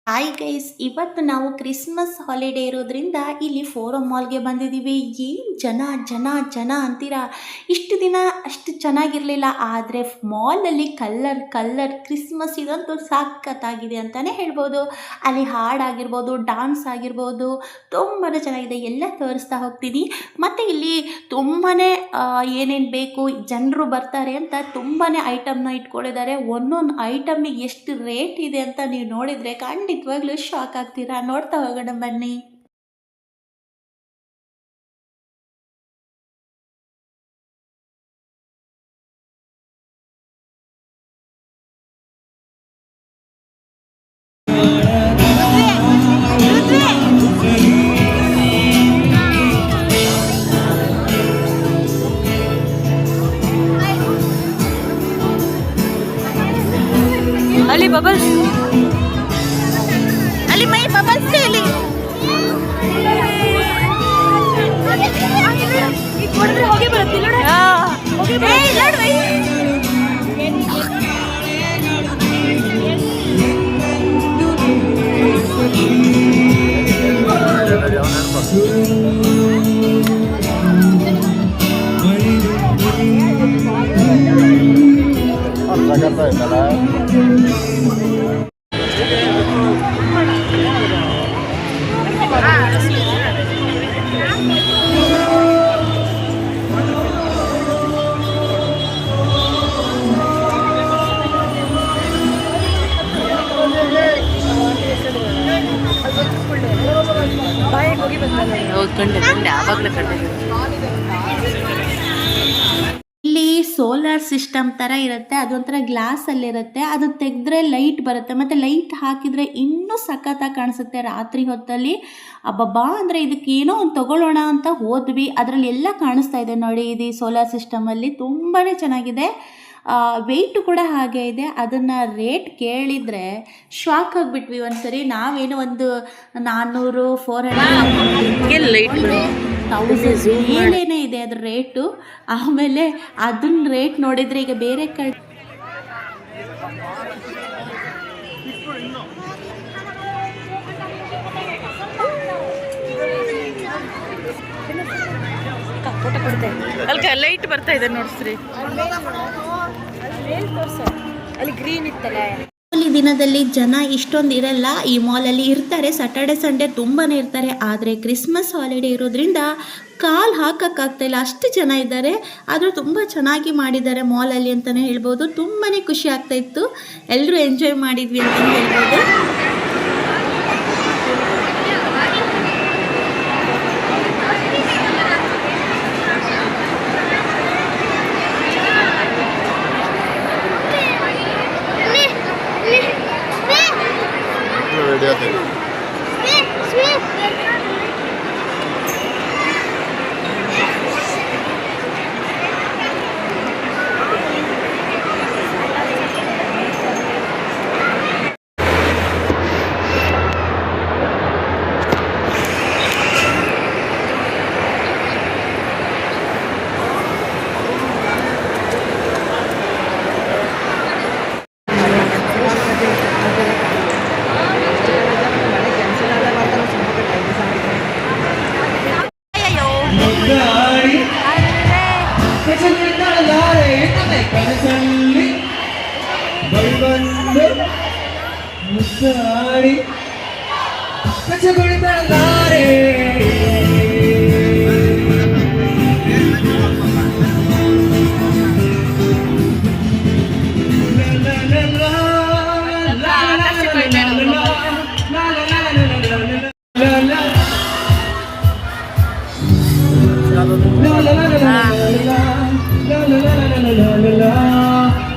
Hi guys, ಇವತ್ತು ನಾವು Christmas holiday ಇರೋದ್ರಿಂದ ಇಲ್ಲಿ ಫೋರಮ್ ಮಾಲ್ಗೆ ಬಂದಿದ್ದೀವಿ. ಏನು ಜನ ಜನ ಜನ ಅಂತೀರಾ. ಇಷ್ಟು ದಿನ ಅಷ್ಟು ಚೆನ್ನಾಗಿರಲಿಲ್ಲ, ಆದರೆ ಮಾಲಲ್ಲಿ ಕಲ್ಲರ್ ಕಲ್ಲರ್ ಕ್ರಿಸ್ಮಸ್ ಇದಂತೂ ಸಖತ್ತಾಗಿದೆ ಅಂತಲೇ ಹೇಳ್ಬೋದು. ಅಲ್ಲಿ ಹಾಡಾಗಿರ್ಬೋದು, ಡಾನ್ಸ್ ಆಗಿರ್ಬೋದು, ತುಂಬಾ ಚೆನ್ನಾಗಿದೆ. ಎಲ್ಲ ತೋರಿಸ್ತಾ ಹೋಗ್ತೀನಿ. ಮತ್ತು ಇಲ್ಲಿ ತುಂಬಾ ಏನೇನು ಬೇಕು, ಜನರು ಬರ್ತಾರೆ ಅಂತ ತುಂಬಾ ಐಟಮ್ನ ಇಟ್ಕೊಂಡಿದ್ದಾರೆ. ಒಂದೊಂದು ಐಟಮ್ಮಿಗೆ ಎಷ್ಟು ರೇಟ್ ಇದೆ ಅಂತ ನೀವು ನೋಡಿದರೆ ಖಂಡಿತವಾಗ್ಲೂ ಶಾಕ್ ಆಗ್ತೀರಾ. ನೋಡ್ತಾ ಹೋಗೋಣ ಬನ್ನಿ. ಅಲ್ಲಿ ಬಬಲ್ಸ್, ಅಲ್ಲಿ ಮೈ ಬಬಲ್ಸ್ ಅಲ್ಲಿ ಹೋಗಿ ಬರುತ್ತೆ ನೋಡಿ. ಇಲ್ಲಿ ಸೋಲಾರ್ ಸಿಸ್ಟಮ್ ಥರ ಇರುತ್ತೆ. ಅದೊಂಥರ ಗ್ಲಾಸಲ್ಲಿರುತ್ತೆ. ಅದು ತೆಗೆದ್ರೆ ಲೈಟ್ ಬರುತ್ತೆ, ಮತ್ತು ಲೈಟ್ ಹಾಕಿದರೆ ಇನ್ನೂ ಸಖತ್ತಾಗಿ ಕಾಣಿಸುತ್ತೆ ರಾತ್ರಿ ಹೊತ್ತಲ್ಲಿ. ಅಬ್ಬಬ್ಬಾ ಅಂದರೆ ಇದಕ್ಕೆ ಏನೋ ಒಂದು ತೊಗೊಳ್ಳೋಣ ಅಂತ ಹೋದ್ವಿ. ಅದರಲ್ಲಿ ಎಲ್ಲ ಕಾಣಿಸ್ತಾ ಇದೆ ನೋಡಿ. ಇದು ಸೋಲಾರ್ ಸಿಸ್ಟಮಲ್ಲಿ ತುಂಬಾ ಚೆನ್ನಾಗಿದೆ. ವೆಯ್ಟು ಕೂಡ ಹಾಗೆ ಇದೆ. ಅದನ್ನು ರೇಟ್ ಕೇಳಿದರೆ ಶಾಕ್ ಆಗಿಬಿಟ್ವಿ ಒಂದ್ಸರಿ. ನಾವೇನು ಒಂದು 400 400 1000 ಮೇಲೇನೇ ಇದೆ ಅದ್ರ ರೇಟು. ಆಮೇಲೆ ಅದನ್ನ ರೇಟ್ ನೋಡಿದರೆ ಈಗ ಬೇರೆ ಕಡೆ ಅಲ್ಲಿ ಲೈಟ್ ಬರ್ತಾ ಇದೆ ನೋಡ್ಸ್ರಿ. ಅಲ್ಲಿ ಗ್ರೀನ್ ಇತ್ತಲ್ಲ. ಈ ದಿನದಲ್ಲಿ ಜನ ಇಷ್ಟೊಂದು ಇರಲ್ಲ. ಈ ಮಾಲಲ್ಲಿ ಇರ್ತಾರೆ, ಸ್ಯಾಟರ್ಡೆ ಸಂಡೇ ತುಂಬಾ ಇರ್ತಾರೆ. ಆದರೆ ಕ್ರಿಸ್ಮಸ್ ಹಾಲಿಡೇ ಇರೋದ್ರಿಂದ ಕಾಲು ಹಾಕೋಕ್ಕಾಗ್ತಾಯಿಲ್ಲ, ಅಷ್ಟು ಜನ ಇದ್ದಾರೆ. ಆದರೂ ತುಂಬ ಚೆನ್ನಾಗಿ ಮಾಡಿದ್ದಾರೆ ಮಾಲಲ್ಲಿ ಅಂತಲೇ ಹೇಳ್ಬೋದು. ತುಂಬಾ ಖುಷಿ ಆಗ್ತಾಯಿತ್ತು. ಎಲ್ಲರೂ ಎಂಜಾಯ್ ಮಾಡಿದ್ವಿ ಅಂತಲೇ ಹೇಳ್ಬೋದು.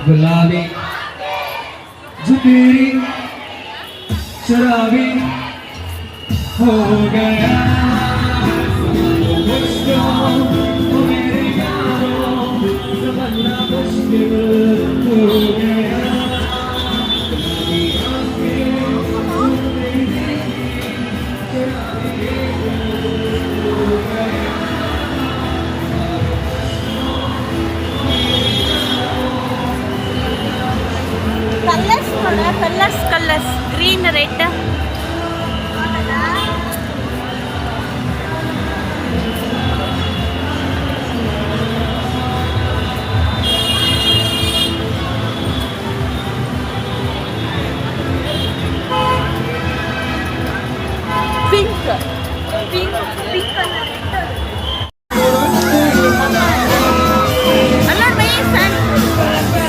गुलाबी जुबेरी शराबी हो गया मेरे यारों, ज़माना मुश्किल हो गया। ಕಲರ್ಸ್ ಗ್ರೀನ್ ರೆಡ್ ಪಿಂಕ್ ಅಲ್ಲ ಮೈ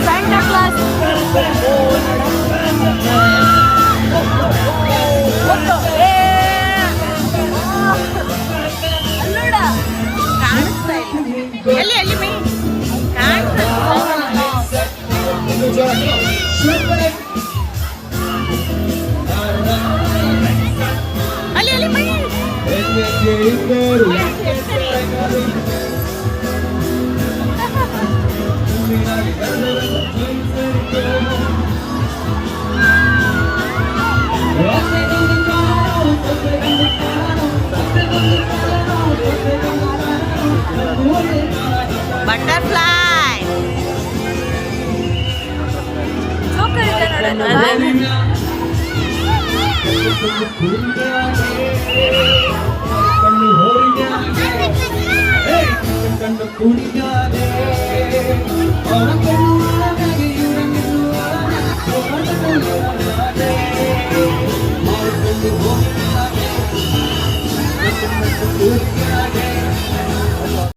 ಸ್ಯಾಂಟಾ ಕ್ಲಾಸ್ ಅಲ್ಲೋಡ ಕಾಣಿಸ್ತಾ ಇಲ್ಲ ಎಲ್ಲಿ ಮೈ ಅಲ್ಲಿ ಮೈ ಬಟರ್ಫ್ಲೈ Good.